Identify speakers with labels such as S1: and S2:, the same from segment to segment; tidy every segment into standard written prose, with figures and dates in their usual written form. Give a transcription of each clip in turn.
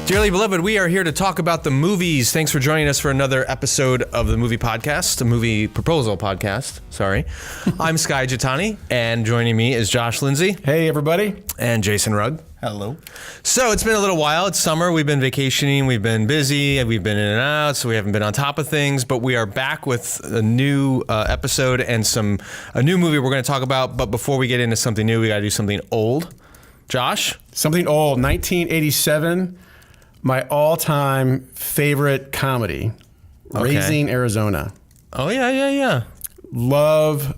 S1: Dearly beloved, we are here to talk about the movies. Thanks for joining us for another episode of the movie podcast, a movie proposal podcast. Sorry. I'm Skye Jitani, and joining me is Josh Lindsay.
S2: Hey, everybody.
S1: And Jason Rugg.
S3: Hello.
S1: So it's been a little while. It's summer. We've been vacationing. We've been busy. We've been in and out, so we haven't been on top of things. But we are back with a new episode and a new movie we're going to talk about. But before we get into something new, we got to do something old. Josh?
S2: Something old. 1987. My all-time favorite comedy, Raising Arizona.
S1: Oh, yeah.
S2: Love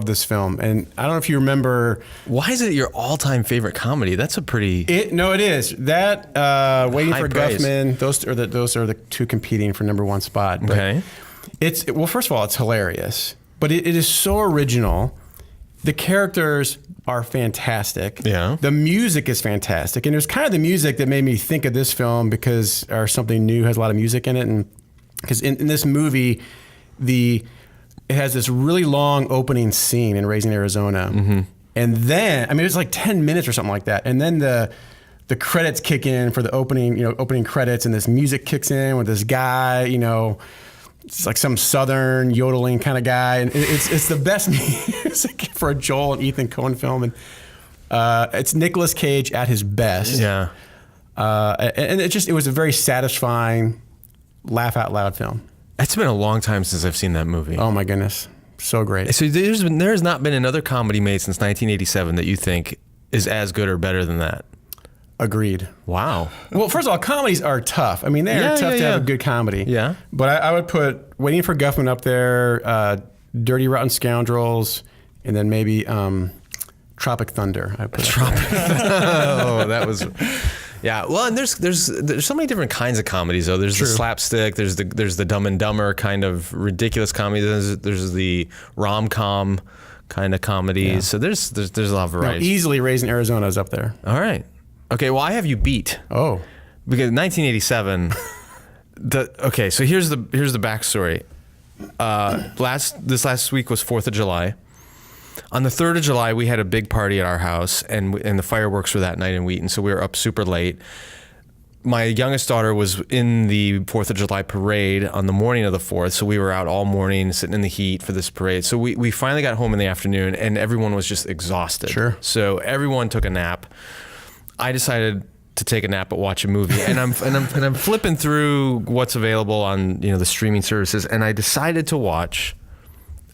S2: this film. And I don't know if you remember.
S1: Why is it your all-time favorite comedy? That's a pretty...
S2: No, it is. That, Waiting for
S1: praise.
S2: Guffman, those are the two competing for number one spot. But
S1: Okay.
S2: Well, first of all, it's hilarious. But it is so original. The characters are fantastic.
S1: Yeah.
S2: The music is fantastic. And it was kind of the music that made me think of this film or something new has a lot of music in it. And because in this movie, it has this really long opening scene in Raising Arizona. Mm-hmm. And then, it was like 10 minutes or something like that. And then the credits kick in for the opening credits, and this music kicks in with this guy, it's like some southern yodeling kind of guy, and it's the best music for a Joel and Ethan Coen film, and it's Nicolas Cage at his best.
S1: Yeah,
S2: and it was a very satisfying, laugh out loud film.
S1: It's been a long time since I've seen that movie.
S2: Oh my goodness, so great.
S1: So there has not been another comedy made since 1987 that you think is as good or better than that.
S2: Agreed.
S1: Wow.
S2: Well, first of all, comedies are tough. They are tough to have a good comedy.
S1: Yeah.
S2: But I would put Waiting for Guffman up there, Dirty Rotten Scoundrels, and then maybe Tropic Thunder.
S1: Oh, that was... Yeah, well, and there's so many different kinds of comedies though. There's the slapstick, there's the Dumb and Dumber kind of ridiculous comedy. There's the rom-com kind of comedies. Yeah. So there's a lot of variety.
S2: No, easily Raising Arizona is up there.
S1: All right. Okay, well, I have you beat.
S2: Oh.
S1: Because 1987. So here's the backstory. This last week was 4th of July. On the 3rd of July, we had a big party at our house, and the fireworks were that night in Wheaton, so we were up super late. My youngest daughter was in the 4th of July parade on the morning of the 4th, so we were out all morning sitting in the heat for this parade. So we finally got home in the afternoon, and everyone was just exhausted.
S2: Sure.
S1: So everyone took a nap. I decided to take a nap but watch a movie, and I'm flipping through what's available on the streaming services, and I decided to watch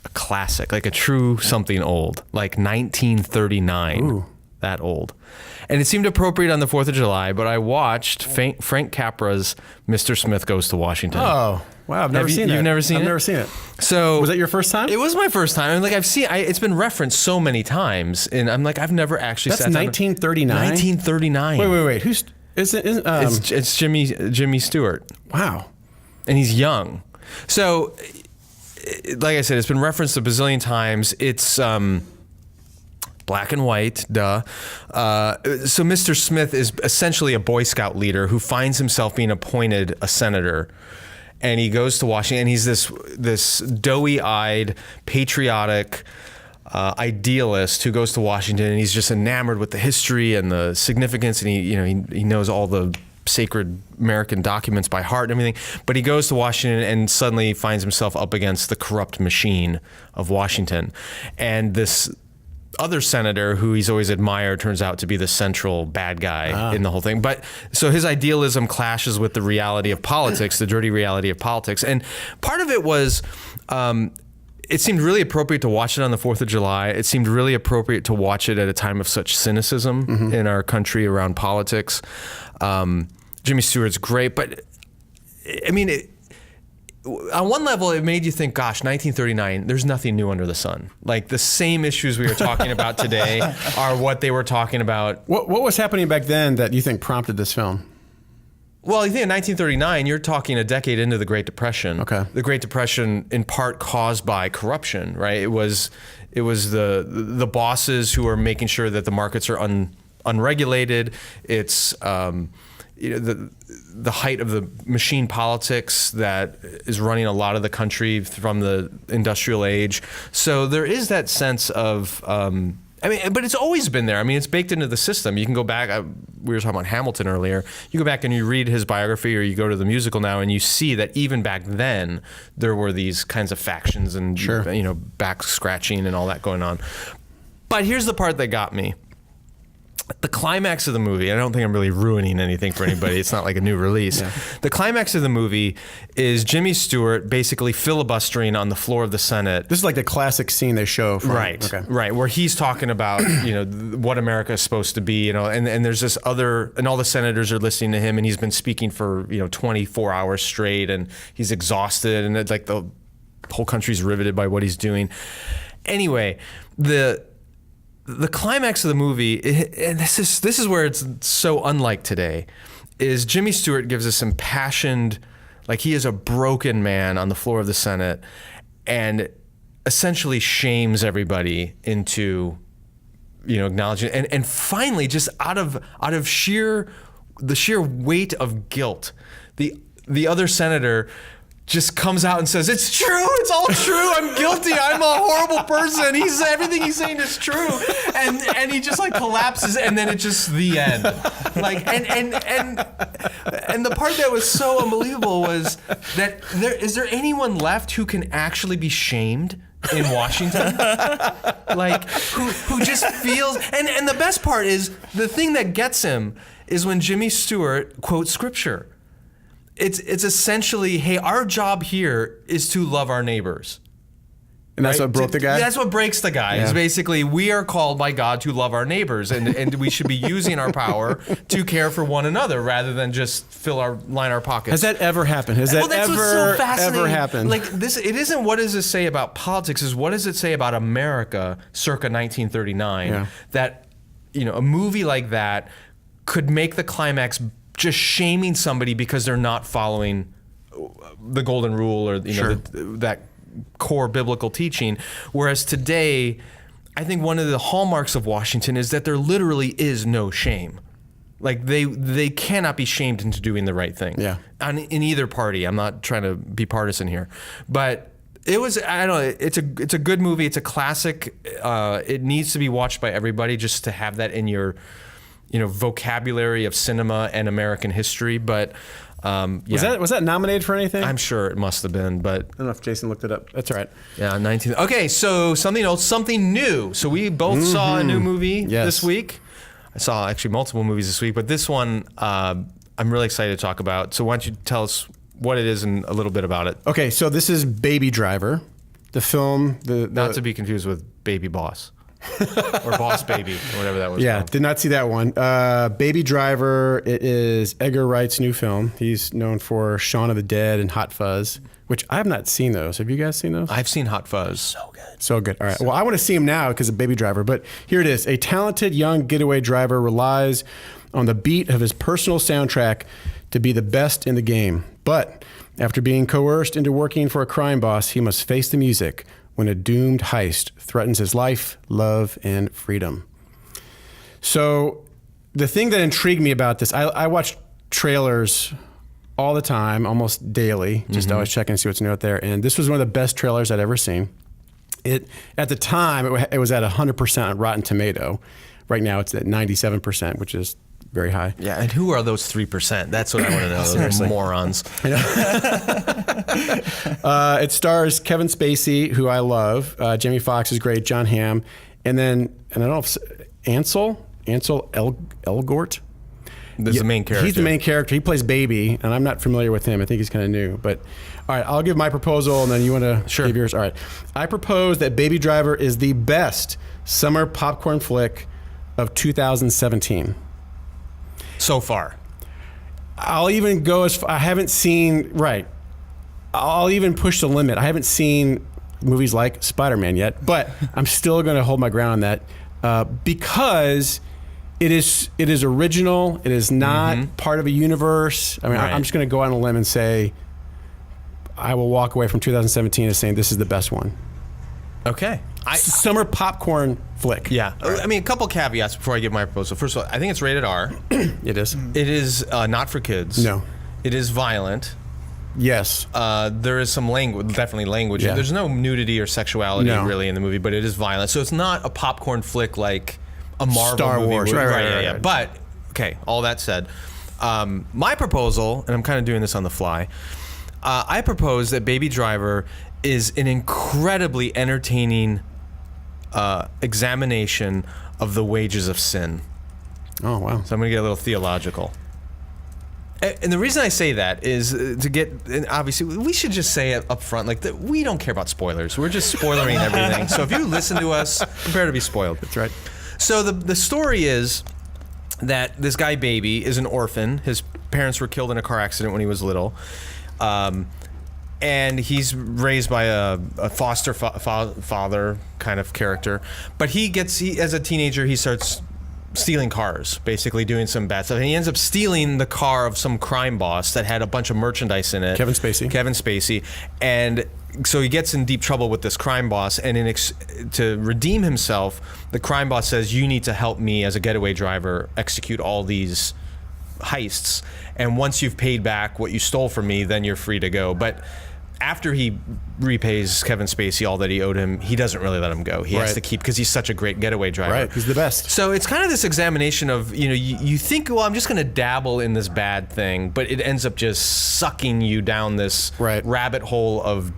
S1: a classic, like a true something old, like 1939.
S2: Ooh.
S1: That old. And it seemed appropriate on the 4th of July, but I watched Frank Capra's Mr. Smith Goes to Washington.
S2: Oh, wow. I've never seen it.
S1: You've never seen it?
S2: I've never seen it.
S1: So
S2: was that your first time?
S1: It was my first time. It's been referenced so many times, and I'm like, I've never actually
S2: That's
S1: sat down.
S2: 1939?
S1: 1939.
S2: Wait.
S1: It's Jimmy Stewart.
S2: Wow.
S1: And he's young. So, like I said, it's been referenced a bazillion times. It's black and white, duh. So Mr. Smith is essentially a Boy Scout leader who finds himself being appointed a senator. And he goes to Washington, and he's this doughy-eyed, patriotic idealist who goes to Washington, and he's just enamored with the history and the significance, and he knows all the sacred American documents by heart and everything. But he goes to Washington and suddenly finds himself up against the corrupt machine of Washington, and this other senator who he's always admired turns out to be the central bad guy in the whole thing. But so his idealism clashes with the reality of politics, the dirty reality of politics. And part of it was, it seemed really appropriate to watch it on the 4th of July. It seemed really appropriate to watch it at a time of such cynicism in our country around politics. Jimmy Stewart's great, but on one level, it made you think, gosh, 1939, there's nothing new under the sun. Like the same issues we were talking about today are what they were talking about.
S2: What was happening back then that you think prompted this film?
S1: Well, you think in 1939, you're talking a decade into the Great Depression.
S2: Okay.
S1: The Great Depression, in part, caused by corruption, right? It was the bosses who are making sure that the markets are unregulated. It's the height of the machine politics that is running a lot of the country from the industrial age. So there is that sense of, but it's always been there. I mean, it's baked into the system. You can go back. we were talking about Hamilton earlier. You go back and you read his biography, or you go to the musical now, and you see that even back then there were these kinds of factions and back scratching and all that going on. But here's the part that got me. The climax of the movie, I don't think I'm really ruining anything for anybody. It's not like a new release. Yeah. The climax of the movie is Jimmy Stewart basically filibustering on the floor of the Senate.
S2: This is like the classic scene they show.
S1: Right, where he's talking about, what America is supposed to be, and there's this other, and all the senators are listening to him, and he's been speaking for, 24 hours straight, and he's exhausted, and it's like the whole country's riveted by what he's doing. Anyway, the climax of the movie, and this is where it's so unlike today, is Jimmy Stewart gives this impassioned, like he is a broken man on the floor of the Senate, and essentially shames everybody into, acknowledging, and finally, just out of the sheer weight of guilt, the other senator just comes out and says, "It's true. It's all true. I'm guilty. I'm a horrible person. Everything he's saying is true." And he just like collapses, and then it's just the end. Like and the part that was so unbelievable was that is there anyone left who can actually be shamed in Washington? Like who just feels, and the best part is the thing that gets him is when Jimmy Stewart quotes scripture. It's essentially, hey, our job here is to love our neighbors.
S2: And that's what broke the guy?
S1: That's what breaks the guy. Is basically, we are called by God to love our neighbors, and we should be using our power to care for one another rather than just line our pockets.
S2: Has that ever happened? Has that ever happened?
S1: Like this, it isn't what does it say about politics, is what does it say about America circa 1939 that, a movie like that could make the climax just shaming somebody because they're not following the golden rule or that core biblical teaching. Whereas today, I think one of the hallmarks of Washington is that there literally is no shame. Like they cannot be shamed into doing the right thing.
S2: Yeah.
S1: In either party. I'm not trying to be partisan here, but it was, I don't know, it's a good movie. It's a classic. It needs to be watched by everybody just to have that in your vocabulary of cinema and American history. But
S2: was that nominated for anything?
S1: I'm sure it must have been, but
S2: I don't know if Jason looked it up. That's all right.
S1: Yeah, 19. Okay, so something else, something new. So we both saw a new movie this week. I saw actually multiple movies this week, but this one I'm really excited to talk about. So why don't you tell us what it is and a little bit about it?
S2: Okay, so this is Baby Driver, the film.
S1: Not to be confused with Baby Boss. Or Boss Baby, or whatever that was.
S2: Yeah,
S1: called.
S2: Did not see that one. Baby Driver, it is Edgar Wright's new film. He's known for Shaun of the Dead and Hot Fuzz, which I have not seen those. Have you guys seen those?
S1: I've seen Hot Fuzz.
S2: So good. So good. All right. Well, I want to see him now because of Baby Driver, but here it is. A talented young getaway driver relies on the beat of his personal soundtrack to be the best in the game. But after being coerced into working for a crime boss, he must face the music when a doomed heist threatens his life, love, and freedom. So the thing that intrigued me about this, I watch trailers all the time, almost daily, just always checking to see what's new out there. And this was one of the best trailers I'd ever seen. At the time, it was at 100% on Rotten Tomato. Right now, it's at 97%, which is very high.
S1: Yeah, and who are those 3%? That's what I want to know. Those morons.
S2: It stars Kevin Spacey, who I love. Jamie Foxx is great. John Hamm, and I don't know if Ansel Elgort.
S1: This is the main character.
S2: He's the main character. He plays Baby, and I'm not familiar with him. I think he's kind of new. But all right, I'll give my proposal, and then you want to give yours. All right, I propose that Baby Driver is the best summer popcorn flick of 2017.
S1: So far.
S2: I'll even go as far, I haven't seen, I'll even push the limit. I haven't seen movies like Spider-Man yet, but I'm still going to hold my ground on that because it is original. It is not part of a universe. I mean, I'm just going to go on a limb and say I will walk away from 2017 as saying this is the best one.
S1: Okay.
S2: Summer popcorn flick.
S1: Yeah. Right. I mean, a couple caveats before I give my proposal. First of all, I think it's rated R.
S2: It is.
S1: It is not for kids.
S2: No.
S1: It is violent.
S2: Yes.
S1: There is some language, definitely language.
S2: Yeah.
S1: There's no nudity or sexuality really in the movie, but it is violent. So it's not a popcorn flick like a Marvel
S2: Star
S1: movie.
S2: Wars. Right.
S1: But Okay, all that said, my proposal, and I'm kind of doing this on the fly, I propose that Baby Driver is an incredibly entertaining examination of the wages of sin.
S2: Oh, wow.
S1: So I'm going to get a little theological. And the reason I say that is to get, and obviously, we should just say it up front, like, that we don't care about spoilers. We're just spoilering everything. So if you listen to us, prepare to be spoiled.
S2: That's right.
S1: So the story is that this guy, Baby, is an orphan. His parents were killed in a car accident when he was little. And he's raised by a foster father kind of character. But he as a teenager, he starts stealing cars, basically doing some bad stuff. And he ends up stealing the car of some crime boss that had a bunch of merchandise in it.
S2: Kevin Spacey. And so he gets in deep trouble with this crime boss. And to redeem himself, the crime boss says, you need to help me as a getaway driver execute all these heists. And once you've paid back what you stole from me, then you're free to go. But after he repays Kevin Spacey all that he owed him, he doesn't really let him go. He has to keep, because he's such a great getaway driver. Right, he's the best.
S1: So it's kind of this examination of, you think, well, I'm just going to dabble in this bad thing, but it ends up just sucking you down this rabbit hole of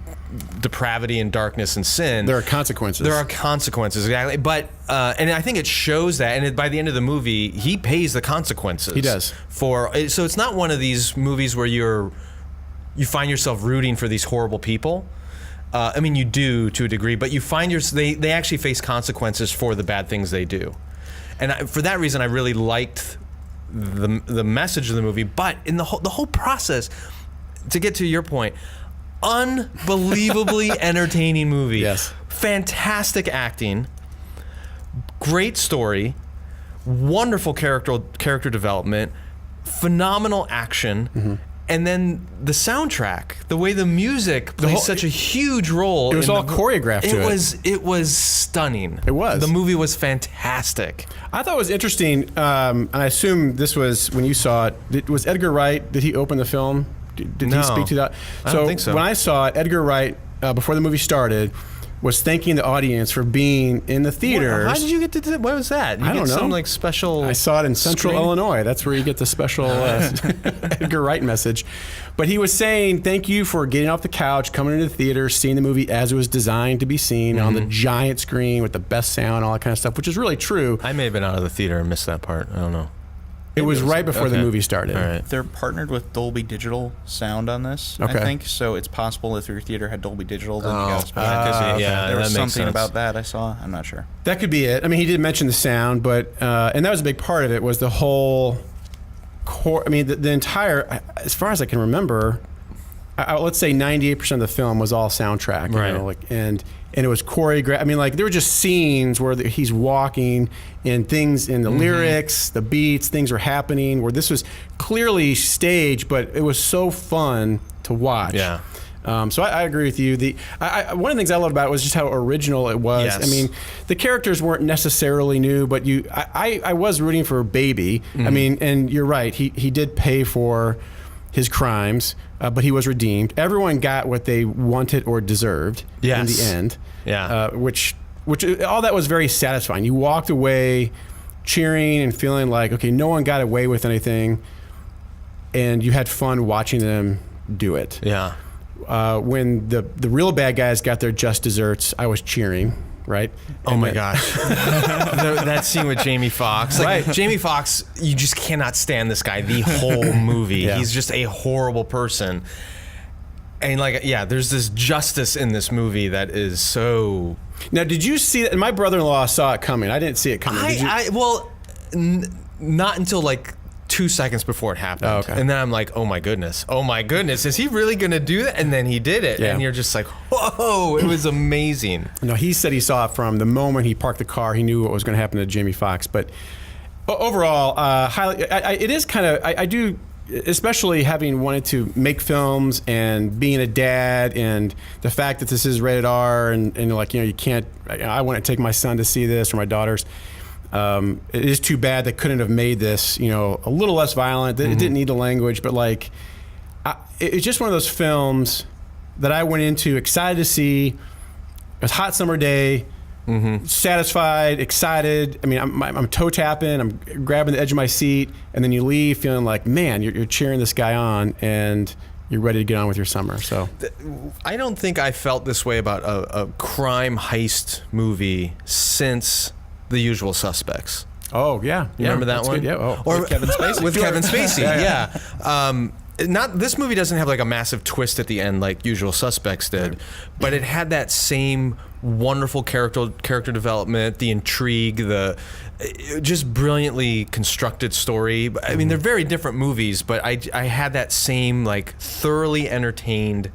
S1: depravity and darkness and sin.
S2: There are consequences.
S1: Exactly. But and I think it shows that, and by the end of the movie, he pays the consequences. He does. So it's not one of these movies where you find yourself rooting for these horrible people. I mean, you do to a degree, but you find they actually face consequences for the bad things they do. And for that reason, I really liked the message of the movie. But in the whole process, to get to your point, unbelievably entertaining movie.
S2: Yes.
S1: Fantastic acting, great story, wonderful character development, phenomenal action. And then the soundtrack, the way the music plays such a huge role.
S2: It was all choreographed to it.
S1: It was stunning.
S2: It was.
S1: The movie was fantastic.
S2: I thought it was interesting, and I assume this was when you saw it. Was Edgar Wright, did he open the film? Did he speak to that?
S1: I don't think so.
S2: When I saw it, Edgar Wright, before the movie started, was thanking the audience for being in the theaters.
S1: How did you get to what was that?
S2: I don't know.
S1: Some special.
S2: I saw it in Central Illinois. That's where you get the special Edgar Wright message. But he was saying, thank you for getting off the couch, coming into the theater, seeing the movie as it was designed to be seen on the giant screen with the best sound, all that kind of stuff, which is really true.
S1: I may have been out of the theater and missed that part. I don't know.
S2: It was right before the movie started.
S1: All right.
S3: They're partnered with Dolby Digital sound on this, I think. So it's possible if your theater had Dolby Digital, then you got a special.
S1: Yeah,
S3: there was
S1: that makes
S3: something
S1: sense.
S3: about that I saw. I'm not sure.
S2: That could be it. I mean, he did mention the sound, but and that was a big part of it. Was the whole core? I mean, the entire, as far as I can remember, let's say 98% of the film was all soundtrack. You know, and it was choreographed. I mean, like, there were just scenes where he's walking and things in the lyrics, the beats, things were happening where this was clearly staged, but it was so fun to watch.
S1: Yeah.
S2: So I agree with you. One of the things I loved about it was just how original it was.
S1: Yes.
S2: I mean, the characters weren't necessarily new, but I was rooting for Baby. I mean, and you're right. He did pay for his crimes, but he was redeemed. Everyone got what they wanted or deserved in the end.
S1: Yeah.
S2: Which all that was very satisfying. You walked away cheering and feeling like, okay, no one got away with anything, and you had fun watching them do it.
S1: Yeah.
S2: When the real bad guys got their just desserts, I was cheering. Right?
S1: Oh my gosh. That scene with Jamie Foxx. Like, Jamie Foxx, you just cannot stand this guy the whole movie.
S2: Yeah.
S1: He's just a horrible person. And there's this justice in this movie that is so...
S2: Now, did you see that? My brother-in-law saw it coming. I didn't see it coming.
S1: Not until 2 seconds before it happened.
S2: Oh, okay.
S1: And then I'm like, oh my goodness, is he really going to do that? And then he did it.
S2: Yeah.
S1: And you're just like, whoa, it was amazing.
S2: No, he said he saw it from the moment he parked the car. He knew what was going to happen to Jamie Foxx. But overall, it is kind of, I do, especially having wanted to make films and being a dad and the fact that this is rated R and you can't, I want to take my son to see this or my daughters. It is too bad they couldn't have made this, a little less violent. It didn't need the language, but it's just one of those films that I went into excited to see. It was a hot summer day. satisfied, excited. I mean, I'm toe tapping, I'm grabbing the edge of my seat, and then you leave feeling like, man, you're cheering this guy on, and you're ready to get on with your summer. So
S1: I don't think I felt this way about a crime heist movie since The Usual Suspects.
S2: Oh yeah,
S1: You remember that one?
S2: Good. Yeah. Oh.
S1: Or
S3: With Kevin Spacey.
S1: With Kevin Spacey, yeah. Not this movie doesn't have like a massive twist at the end like Usual Suspects did, but it had that same wonderful character development, the intrigue, the just brilliantly constructed story. I mean, they're very different movies, but I had that same like thoroughly entertained,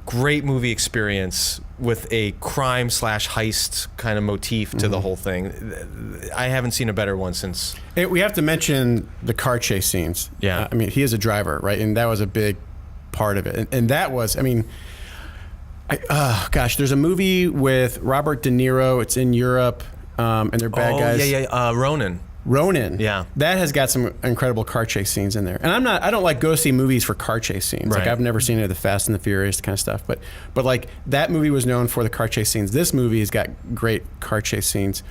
S1: great movie experience with a crime / heist kind of motif to the whole thing. I haven't seen a better one since.
S2: We have to mention the car chase scenes.
S1: Yeah.
S2: I mean, he is a driver, right? And that was a big part of it. And that was, I mean, there's a movie with Robert De Niro. It's in Europe, and they're bad guys. Ronin.
S1: Yeah.
S2: That has got some incredible car chase scenes in there. And I don't like go see movies for car chase scenes.
S1: Right.
S2: Like I've never seen any of the Fast and the Furious kind of stuff. But like that movie was known for the car chase scenes. This movie has got great car chase scenes.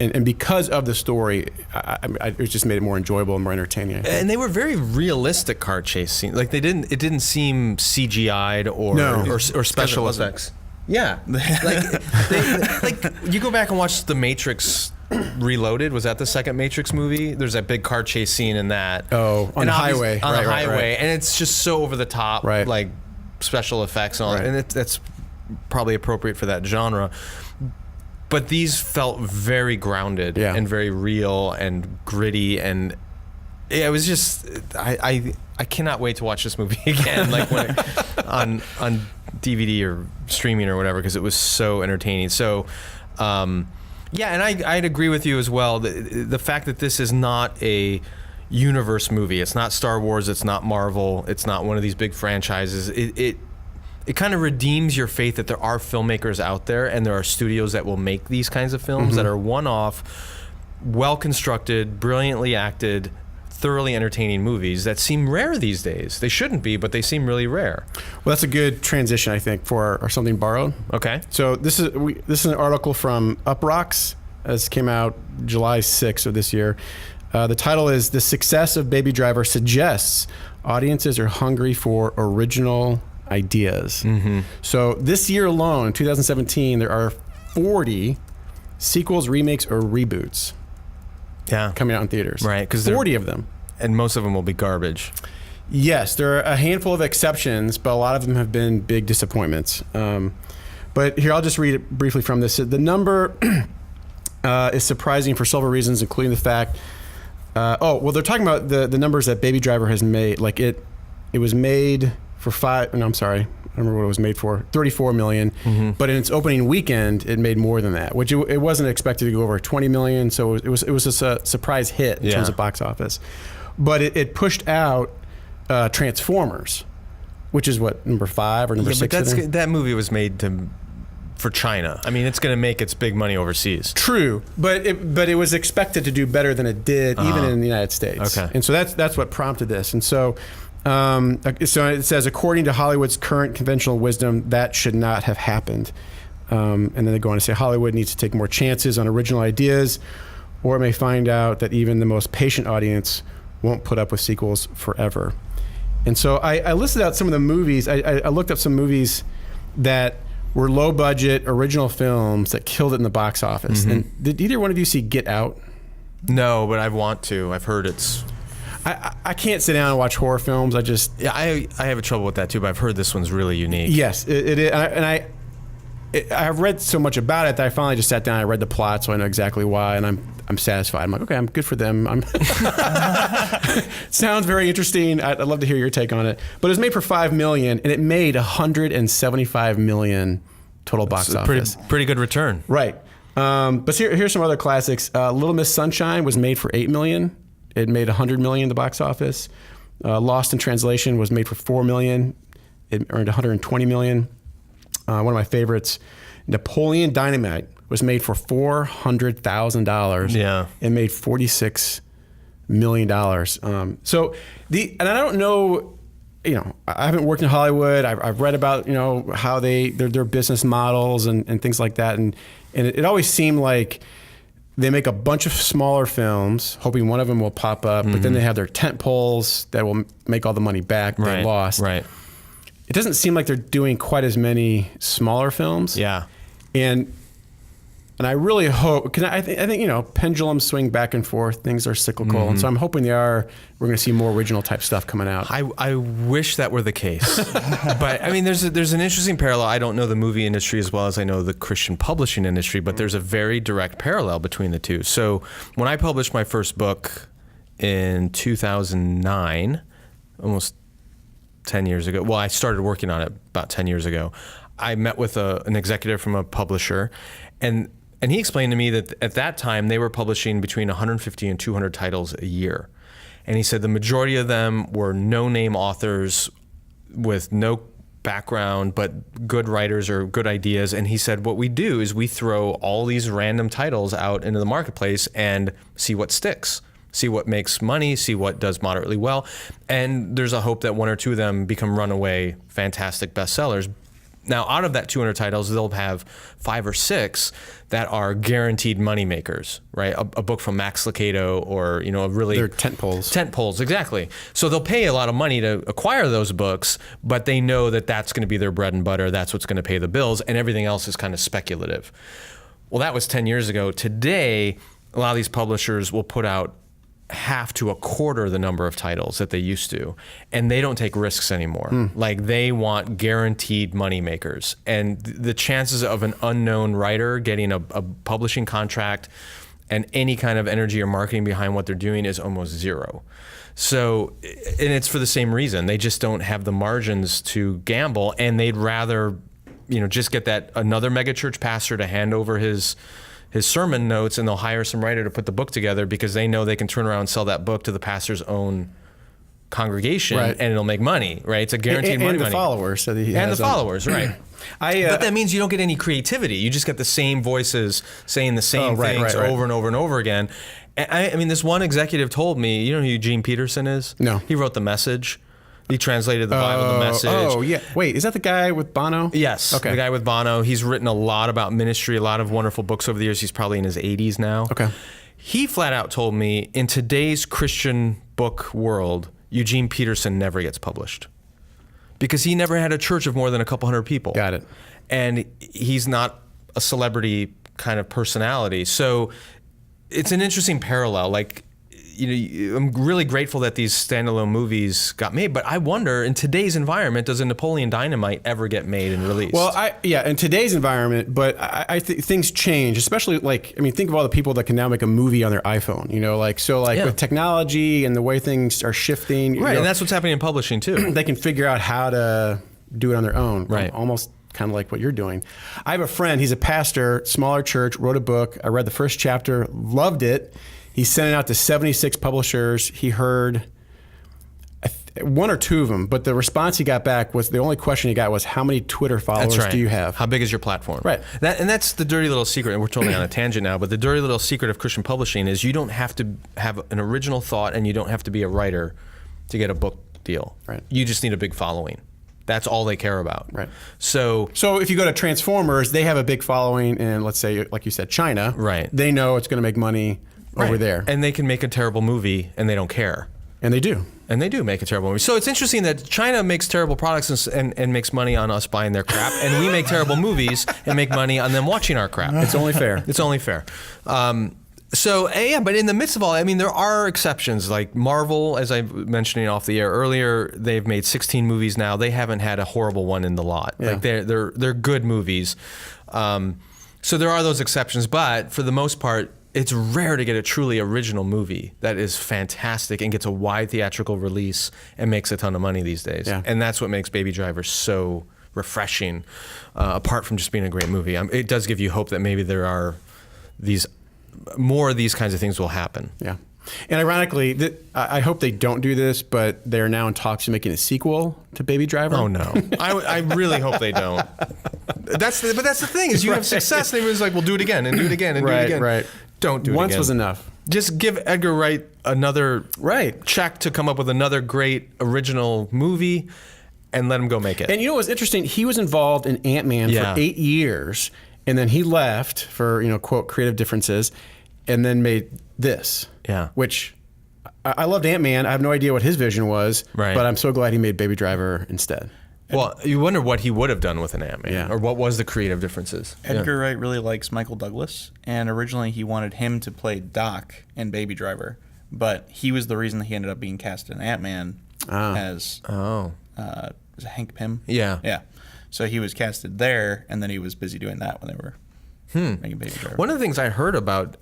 S2: And because of the story, it just made it more enjoyable and more entertaining.
S1: And they were very realistic car chase scenes. Like it didn't seem CGI'd or special effects. Yeah, like you go back and watch The Matrix Reloaded. Was that the second Matrix movie? There's that big car chase scene in that.
S2: Oh, on the highway.
S1: On the highway, and it's just so over the top,
S2: right.
S1: like special effects and all that. And that's probably appropriate for that genre. But these felt very grounded and very real and gritty, and it was just I cannot wait to watch this movie again, like when on DVD or streaming or whatever, because it was so entertaining. So, and I'd agree with you as well. The fact that this is not a universe movie, it's not Star Wars, it's not Marvel, it's not one of these big franchises. It kind of redeems your faith that there are filmmakers out there and there are studios that will make these kinds of films that are one-off, well-constructed, brilliantly acted, thoroughly entertaining movies that seem rare these days. They shouldn't be, but they seem really rare.
S2: Well, that's a good transition, I think, for our Something Borrowed.
S1: Okay.
S2: So this is an article from Uprocks. This came out July 6th of this year. The title is "The Success of Baby Driver Suggests Audiences Are Hungry for Original Ideas." So this year alone, 2017, there are 40 sequels, remakes, or reboots coming out in theaters.
S1: Right, because
S2: 40 of them.
S1: And most of them will be garbage.
S2: Yes, there are a handful of exceptions, but a lot of them have been big disappointments. But here, I'll just read it briefly from this. The number is surprising for several reasons, including the fact, they're talking about the numbers that Baby Driver has made. Like it was made for I don't remember what it was made for, $34 million. But in its opening weekend, it made more than that, which it wasn't expected to go over $20 million. So it was a surprise hit in terms of box office. But it pushed out Transformers, which is what, number 5 or number 6?
S1: But that movie was made for China. I mean, it's going to make its big money overseas.
S2: True, but it was expected to do better than it did, even in the United States.
S1: Okay.
S2: And so that's what prompted this. And so it says, according to Hollywood's current conventional wisdom, that should not have happened. And then they go on to say Hollywood needs to take more chances on original ideas, or it may find out that even the most patient audience won't put up with sequels forever. And so I listed out some of the movies. I looked up some movies that were low budget original films that killed it in the box office. And did either one of you see Get Out?
S1: No, but I want to. I've heard it's...
S2: I can't sit down and watch horror films.
S1: I have a trouble with that too, but I've heard this one's really unique.
S2: Yes, it is. And I've read so much about it that I finally just sat down and I read the plot, so I know exactly why, and I'm satisfied. I'm like, okay, I'm good for them. Sounds very interesting. I'd love to hear your take on it. But it was made for $5 million, and it made $175 million total box office.
S1: Pretty good return.
S2: Right. But here's some other classics. Little Miss Sunshine was made for $8 million. It made $100 million in the box office. Lost in Translation was made for $4 million. It earned $120 million. One of my favorites, Napoleon Dynamite, was made for $400,000.
S1: Yeah.
S2: It made $46 million. And I don't know I haven't worked in Hollywood. I've read about, how their business models and things like that. And it always seemed like they make a bunch of smaller films, hoping one of them will pop up, but then they have their tent poles that will make all the money back they lost.
S1: Right.
S2: It doesn't seem like they're doing quite as many smaller films.
S1: Yeah.
S2: And I really hope, because I think pendulums swing back and forth. Things are cyclical, and so I'm hoping we're going to see more original type stuff coming out.
S1: I wish that were the case, but I mean, there's an interesting parallel. I don't know the movie industry as well as I know the Christian publishing industry, but there's a very direct parallel between the two. So when I published my first book in 2009, almost 10 years ago. Well, I started working on it about 10 years ago. I met with an executive from a publisher, and he explained to me that at that time they were publishing between 150 and 200 titles a year. And he said the majority of them were no-name authors with no background, but good writers or good ideas. And he said, what we do is we throw all these random titles out into the marketplace and see what sticks, see what makes money, see what does moderately well. And there's a hope that one or two of them become runaway, fantastic bestsellers. Now, out of that 200 titles, they'll have 5 or 6 that are guaranteed money makers, right? A book from Max Lucado, or a really
S2: they're tent poles.
S1: Tent poles, exactly. So they'll pay a lot of money to acquire those books, but they know that that's going to be their bread and butter. That's what's going to pay the bills, and everything else is kind of speculative. Well, that was 10 years ago. Today, a lot of these publishers will put out half to a quarter the number of titles that they used to, and they don't take risks anymore. Like, they want guaranteed money makers, and the chances of an unknown writer getting a publishing contract and any kind of energy or marketing behind what they're doing is almost zero. So, and it's for the same reason. They just don't have the margins to gamble, and they'd rather just get that another megachurch pastor to hand over his sermon notes, and they'll hire some writer to put the book together because they know they can turn around and sell that book to the pastor's own congregation, and it'll make money, right? It's a guaranteed money.
S2: And the followers. So
S1: and the followers, right. But that means you don't get any creativity. You just get the same voices saying the same things over and over and over again. And I mean, this one executive told me, you know who Eugene Peterson is?
S2: No.
S1: He wrote The Message. He translated the Bible, The Message.
S2: Oh, yeah. Wait, is that the guy with Bono?
S1: Yes,
S2: okay.
S1: The guy with Bono. He's written a lot about ministry, a lot of wonderful books over the years. He's probably in his 80s now.
S2: Okay.
S1: He flat out told me, in today's Christian book world, Eugene Peterson never gets published because he never had a church of more than a couple hundred people.
S2: Got it.
S1: And he's not a celebrity kind of personality. So it's an interesting parallel. Like, I'm really grateful that these standalone movies got made, but I wonder, in today's environment, does a Napoleon Dynamite ever get made and released?
S2: Well, in today's environment, but I think things change, especially think of all the people that can now make a movie on their iPhone, with technology and the way things are shifting.
S1: Right, and that's what's happening in publishing too.
S2: They can figure out how to do it on their own.
S1: Right.
S2: Almost kind of like what you're doing. I have a friend, he's a pastor, smaller church, wrote a book. I read the first chapter, loved it. He sent it out to 76 publishers. He heard one or two of them, but the response he got back was, the only question he got was, how many Twitter followers do you have?
S1: How big is your platform?
S2: Right.
S1: And that's the dirty little secret, and we're totally on a tangent now, but the dirty little secret of Christian publishing is you don't have to have an original thought, and you don't have to be a writer to get a book deal.
S2: Right.
S1: You just need a big following. That's all they care about.
S2: Right.
S1: So
S2: if you go to Transformers, they have a big following in, let's say, like you said, China.
S1: Right.
S2: They know it's going to make money over there.
S1: And they can make a terrible movie, and they don't care.
S2: And they do.
S1: And they do make a terrible movie. So it's interesting that China makes terrible products and makes money on us buying their crap, and we make terrible movies and make money on them watching our crap.
S2: It's only fair.
S1: It's only fair. But in the midst of all, I mean, there are exceptions. Like Marvel, as I mentioned off the air earlier, they've made 16 movies now. They haven't had a horrible one in the lot.
S2: Yeah.
S1: Like they're good movies. So there are those exceptions, but for the most part, it's rare to get a truly original movie that is fantastic and gets a wide theatrical release and makes a ton of money these days.
S2: Yeah.
S1: And that's what makes Baby Driver so refreshing, apart from just being a great movie. It does give you hope that maybe there are more of these kinds of things will happen.
S2: Yeah. And ironically, I hope they don't do this, but they're now in talks of making a sequel to Baby Driver.
S1: Oh no! I really hope they don't. But that's the thing is you have success, and everyone's like, "We'll do it again and do it again and do it again."
S2: Right.
S1: Don't do it
S2: Once
S1: again.
S2: was enough.
S1: Just give Edgar Wright another check to come up with another great original movie and let him go make it.
S2: And you know what's interesting? He was involved in Ant-Man for 8 years, and then he left for, quote, creative differences, and then made this.
S1: Yeah.
S2: Which, I loved Ant-Man. I have no idea what his vision was,
S1: right.
S2: But I'm so glad he made Baby Driver instead.
S1: Well, you wonder what he would have done with an Ant-Man, or what was the creative differences.
S3: Edgar Wright really likes Michael Douglas, and originally he wanted him to play Doc in Baby Driver, but he was the reason that he ended up being cast in Ant-Man as is it Hank Pym?
S1: Yeah.
S3: Yeah. So he was casted there, and then he was busy doing that when they were making Baby Driver.
S1: One of the things I heard about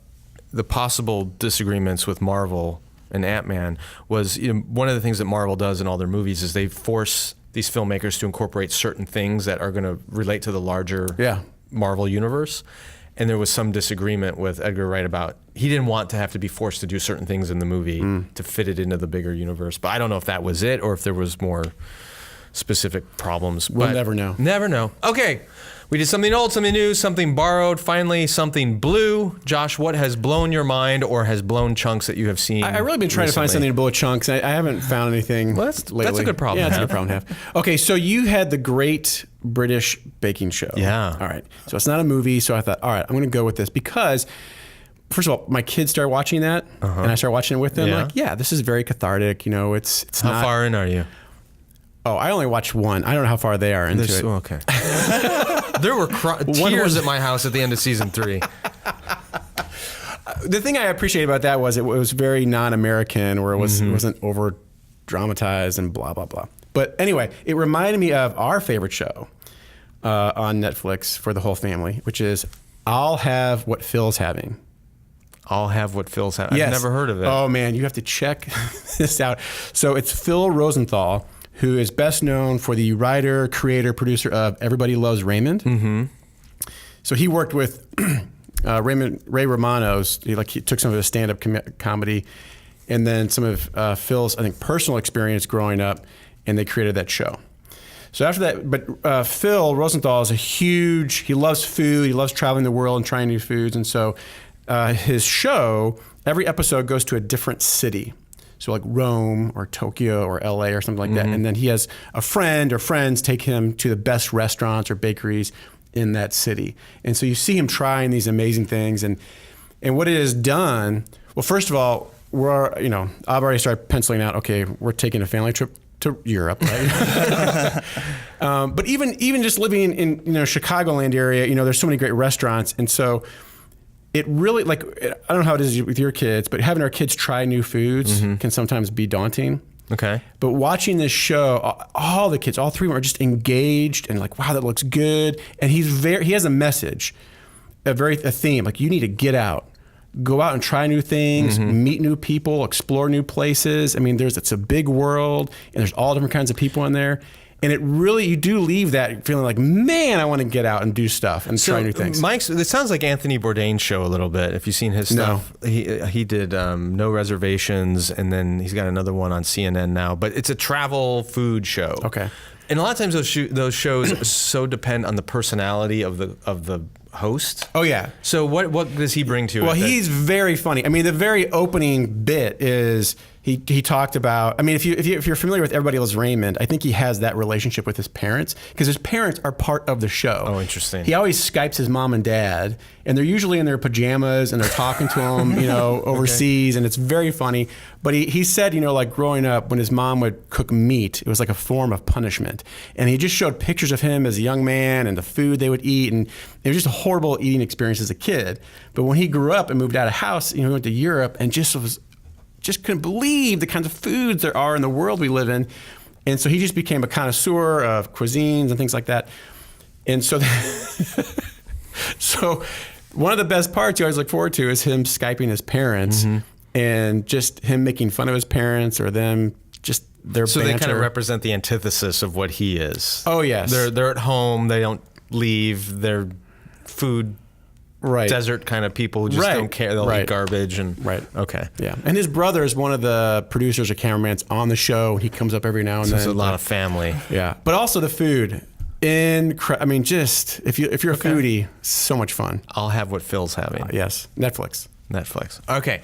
S1: the possible disagreements with Marvel and Ant-Man was one of the things that Marvel does in all their movies is they force these filmmakers to incorporate certain things that are going to relate to the larger Marvel universe. And there was some disagreement with Edgar Wright about he didn't want to have to be forced to do certain things in the movie to fit it into the bigger universe. But I don't know if that was it or if there was more specific problems.
S2: We'll never know.
S1: Never know. Okay. We did something old, something new, something borrowed, finally something blue. Josh, what has blown your mind or has blown chunks that you have seen?
S2: I've really been trying to find something to blow chunks. I haven't found anything lately.
S1: That's a good problem.
S2: Yeah, that's a good problem to have. Okay, so you had the Great British Baking Show.
S1: Yeah.
S2: All right. So it's not a movie, so I thought, all right, I'm going to go with this because, first of all, my kids started watching that, and I started watching it with them.
S1: Yeah.
S2: Like, yeah, this is very cathartic. It's
S1: How
S2: not...
S1: far in are you?
S2: Oh, I only watched one. I don't know how far they are into it.
S1: Okay. There were tears at my house at the end of season 3.
S2: The thing I appreciate about that was it was very non-American, where it wasn't over dramatized and blah blah blah. But anyway, it reminded me of our favorite show on Netflix for the whole family, which is I'll Have What Phil's Having.
S1: I'll Have What Phil's Having.
S2: Yes.
S1: I've never heard of it.
S2: Oh man, you have to check this out. So it's Phil Rosenthal, who is best known for the writer, creator, producer of Everybody Loves Raymond. Mm-hmm. So he worked with Ray Romano's. He took some of his stand-up comedy, and then some of Phil's, I think, personal experience growing up, and they created that show. So after that, but Phil Rosenthal is he loves food, he loves traveling the world and trying new foods, and so his show, every episode goes to a different city. So like Rome or Tokyo or LA or something like that. And then he has a friend or friends take him to the best restaurants or bakeries in that city. And so you see him trying these amazing things. And what it has done, well, first of all, I've already started penciling out, okay, we're taking a family trip to Europe, right? But even just living in Chicagoland area, there's so many great restaurants. And so it really, I don't know how it is with your kids, but having our kids try new foods can sometimes be daunting.
S1: Okay.
S2: But watching this show, all the kids, all three of them are just engaged and like, wow, that looks good. And he has a message, a theme, like you need to get out, go out and try new things, meet new people, explore new places. I mean, it's a big world and there's all different kinds of people in there. And it really, you do leave that feeling like, man, I want to get out and do stuff and try new things.
S1: It sounds like Anthony Bourdain's show a little bit. If you've seen his stuff, he did No Reservations, and then he's got another one on CNN now. But it's a travel food show.
S2: Okay.
S1: And a lot of times those shows so depend on the personality of the host.
S2: Oh yeah.
S1: So what does he bring to it?
S2: Well, he's very funny. I mean, the very opening bit is he talked about. I mean, if you're familiar with Everybody Loves Raymond, I think he has that relationship with his parents because his parents are part of the show.
S1: Oh, interesting.
S2: He always Skypes his mom and dad, and they're usually in their pajamas and they're talking to him, overseas, and it's very funny. But he said, like growing up, when his mom would cook meat, it was like a form of punishment, and he just showed pictures of him as a young man and the food they would eat, and it was just a horrible eating experience as a kid. But when he grew up and moved out of house, he went to Europe and just couldn't believe the kinds of foods there are in the world we live in. And so he just became a connoisseur of cuisines and things like that. And so, so one of the best parts you always look forward to is him Skyping his parents and just him making fun of his parents or them just their banter.
S1: So they kind of represent the antithesis of what he is.
S2: Oh, yes.
S1: They're at home. They don't leave. They're food desert kind of people who just don't care. They'll eat garbage and okay.
S2: Yeah. And his brother is one of the producers or cameramans on the show. He comes up every now and then.
S1: There's a lot of family.
S2: Yeah. But also the food. I mean, just if you're a foodie, so much fun.
S1: I'll Have What Phil's Having.
S2: Yes. Netflix.
S1: Netflix. Okay.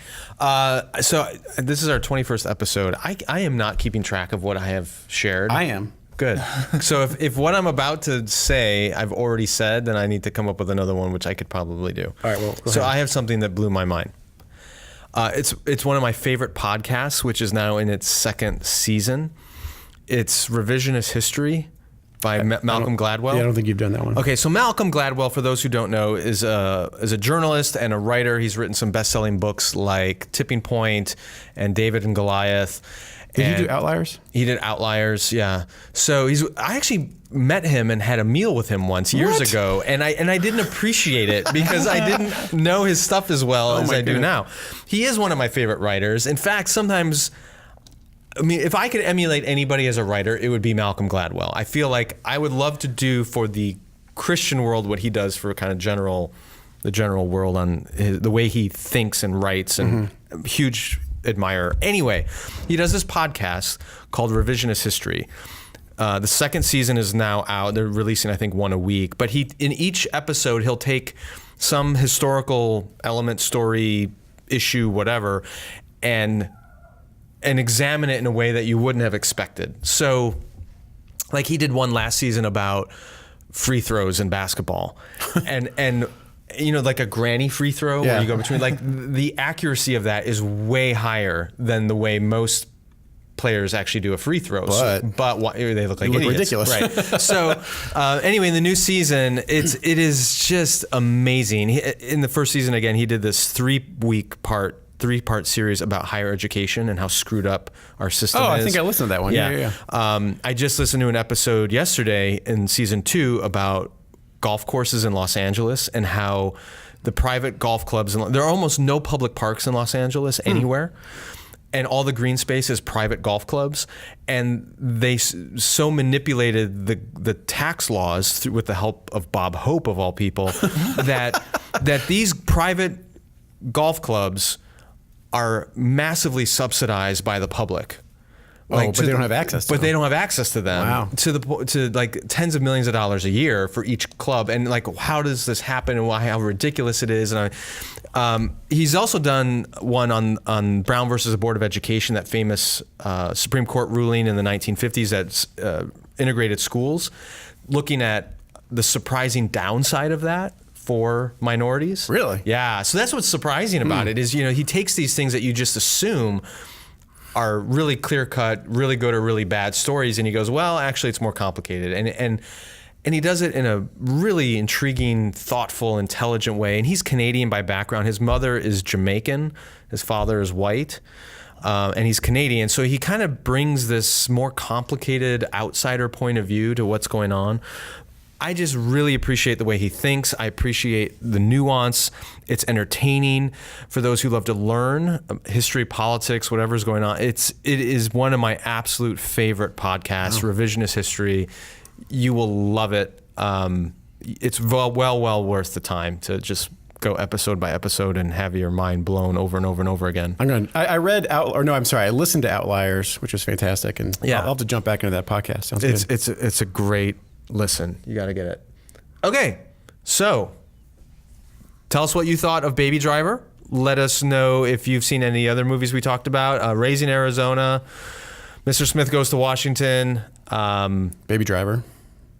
S1: So this is our 21st episode. I am not keeping track of what I have shared.
S2: I am.
S1: Good. So if what I'm about to say I've already said, then I need to come up with another one, which I could probably do.
S2: All right, well, go
S1: so
S2: ahead.
S1: I have something that blew my mind. It's one of my favorite podcasts, which is now in its second season. It's Revisionist History by Malcolm Gladwell.
S2: Yeah, I don't think you've done that one.
S1: Okay, so Malcolm Gladwell, for those who don't know, is a journalist and a writer. He's written some best-selling books like Tipping Point and David and Goliath.
S2: Did you do Outliers?
S1: He did Outliers, yeah. So I actually met him and had a meal with him once years ago, and I didn't appreciate it because I didn't know his stuff as well as I do now. He is one of my favorite writers. In fact, sometimes, I mean, if I could emulate anybody as a writer, it would be Malcolm Gladwell. I feel like I would love to do for the Christian world what he does for kind of the general world on the way he thinks and writes, and huge admirer. Anyway, he does this podcast called Revisionist History. The second season is now out. They're releasing, I think, one a week. But in each episode, he'll take some historical element, story, issue, whatever, and examine it in a way that you wouldn't have expected. So, like, he did one last season about free throws in basketball, and you know, like a granny free throw where you go between, like, the accuracy of that is way higher than the way most players actually do a free throw. But they look like idiots.
S2: Ridiculous.
S1: Right. So anyway, in the new season, it is just amazing. In the first season, again, he did this three-part series about higher education and how screwed up our system is.
S2: I think I listened to that one. Yeah.
S1: I just listened to an episode yesterday in season 2 about golf courses in Los Angeles and how the private golf clubs, there are almost no public parks in Los Angeles anywhere. And all the green space is private golf clubs. And they so manipulated the tax laws with the help of Bob Hope, of all people, that these private golf clubs are massively subsidized by the public.
S2: But they don't have access to them.
S1: But they don't have access to them.
S2: Wow.
S1: To like tens of millions of dollars a year for each club. And like, how does this happen, and how ridiculous it is? And he's also done one on Brown versus the Board of Education, that famous Supreme Court ruling in the 1950s that integrated schools, looking at the surprising downside of that for minorities.
S2: Really?
S1: Yeah. So that's what's surprising about it is, you know, he takes these things that you just assume are really clear-cut, really good or really bad stories, and he goes, well, actually, it's more complicated. And he does it in a really intriguing, thoughtful, intelligent way. And he's Canadian by background. His mother is Jamaican. His father is white. And he's Canadian. So he kind of brings this more complicated outsider point of view to what's going on. I just really appreciate the way he thinks. I appreciate the nuance. It's entertaining for those who love to learn history, politics, whatever's going on. It is one of my absolute favorite podcasts, Revisionist History. You will love it. It's well worth the time to just go episode by episode and have your mind blown over and over and over again.
S2: I listened to Outliers, which was fantastic, and I'll have to jump back into that podcast. Sounds good.
S1: It's a great listen. You got to get it. Okay, so tell us what you thought of Baby Driver. Let us know if you've seen any other movies we talked about. Raising Arizona, Mr. Smith Goes to Washington,
S2: Baby Driver.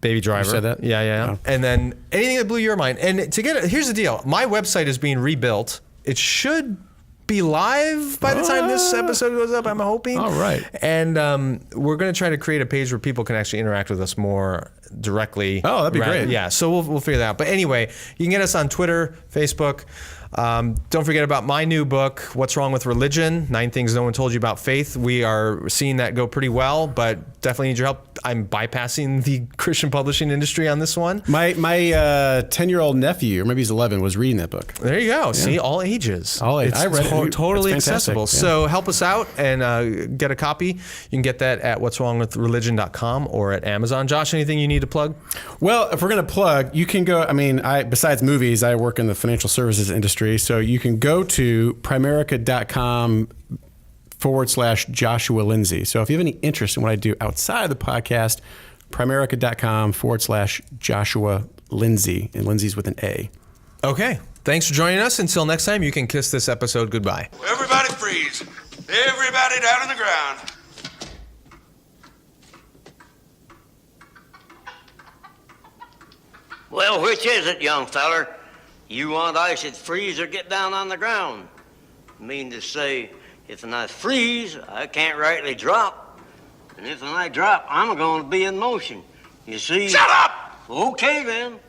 S1: Baby Driver.
S2: You said that?
S1: Yeah.
S2: Oh.
S1: And then anything that blew your mind. And to get it, here's the deal. My website is being rebuilt. It should be live by the time this episode goes up, I'm hoping.
S2: All right.
S1: And we're going to try to create a page where people can actually interact with us more directly.
S2: Oh, that'd be great.
S1: Yeah, so we'll figure that out. But anyway, you can get us on Twitter, Facebook. Don't forget about my new book, What's Wrong with Religion? 9 Things No One Told You About Faith. We are seeing that go pretty well, but definitely need your help. I'm bypassing the Christian publishing industry on this one.
S2: My 10-year-old nephew, or maybe he's 11, was reading that book.
S1: There you go. Yeah. See, all ages.
S2: All ages. I read it.
S1: Totally
S2: It's
S1: accessible.
S2: fantastic.
S1: So help us out and get a copy. You can get that at what'swrongwithreligion.com or at Amazon. Josh, anything you need to plug?
S2: Well, if we're going to plug, you can go, besides movies, I work in the financial services industry, so you can go to Primerica.com/Joshua Lindsay. So if you have any interest in what I do outside of the podcast, Primerica.com/Joshua Lindsay, and Lindsay's with an A.
S1: Okay. Thanks for joining us. Until next time, you can kiss this episode goodbye.
S4: Everybody freeze. Everybody down on the ground.
S5: Well, which is it, young feller? You want I should freeze or get down on the ground? Mean to say, if I freeze, I can't rightly drop. And if I drop, I'm going to be in motion. You see?
S4: Shut up!
S5: Okay, then.